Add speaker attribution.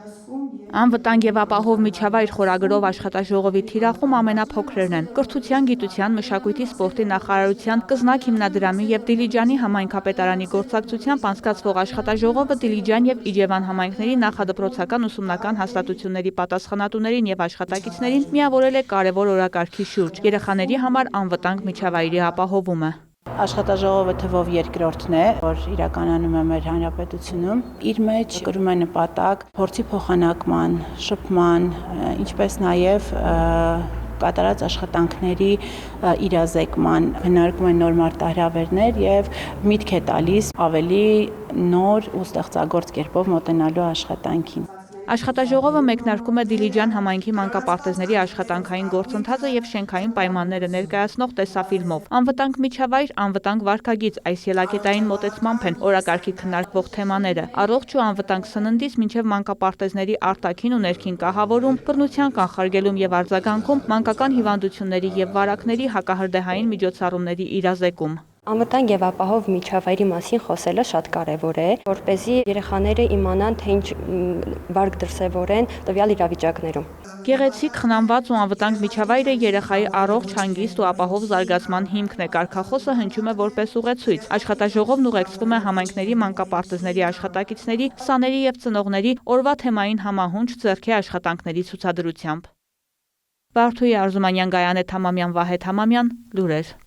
Speaker 1: Անվտանգ եւ ապահով միջավայր խորագրով աշխատաժողովի թիրախում ամենափոքրերն են։ Կրթության, գիտության, մշակույթի, սպորտի նախարարության, Կզնակ հիմնադրամի եւ Դիլիջանի համայնքապետարանի գործակցությամբ անցկացվող աշխատաժողովը Դիլիջան եւ Իջևան համայնքների նախադպրոցական ուսումնական հաստատությունների պատասխանատուներին եւ աշխատակիցներին միավորել է կարևոր օրակարգի շուրջ՝ երեխաների համար անվտանգ միջավայրի ապահովումը։
Speaker 2: Աշխատաժողովը թվով երկրորդն է, որ իրականանում է մեր հանրապետությունում։ Իր մեջ կրում է նպատակ փորձի փոխանակման, շփման, ինչպես նաև կատարած աշխատանքների իրազեկման, քննարկում են նոր մարտահրավերներ եւ միտք է տալիս ավելի նոր ու ստեղծագործ կերպով մոտենալու աշխատանքին։
Speaker 1: Աշխատաժողովը մեկնարկում է Դիլիջան համայնքի մանկապարտեզների աշխատանքային գործընթացը եւ շենքային պայմանները ներկայացնող տեսաֆիլմով։ Անվտանգ միջավայր, անվտանգ վարքագիծ այս ելակետային մոտեցմամբ են օրակարգի քննարկվող թեմաները։ Առողջ ու անվտանգ սննդից մինչև մանկապարտեզների արտաքին ու ներքին կահավորում, բռնության կանխարգելում եւ արձագանքում, մանկական հիվանդությունների եւ վարակների հակահրդեհային միջոցառումների իրազեկում։
Speaker 3: Անվտանգ եւ ապահով միջավայրի մասին խոսելը շատ կարեւոր է, որպեսզի երեխաները իմանան, թե ինչ վարք դրսևորեն տվյալ իրավիճակներում։
Speaker 1: Գեղեցիկ, խնամված ու անվտանգ միջավայրը երեխայի առողջ, հանգիստ ու ապահով զարգացման հիմքն է։ Կարգախոսը հնչում է որպես ուղեցույց։ Աշխատաժողովն ուղեկցվում է համայնքների մանկապարտեզների աշխատակիցների, սաների եւ ծնողների օրվա թեմային համահունչ ձեռքի աշխատանքների ցուցադրությամբ։ Բարդուի Արզումանյան, Գայանե Թամամյան, Վահե Թամամյան, լուրեր։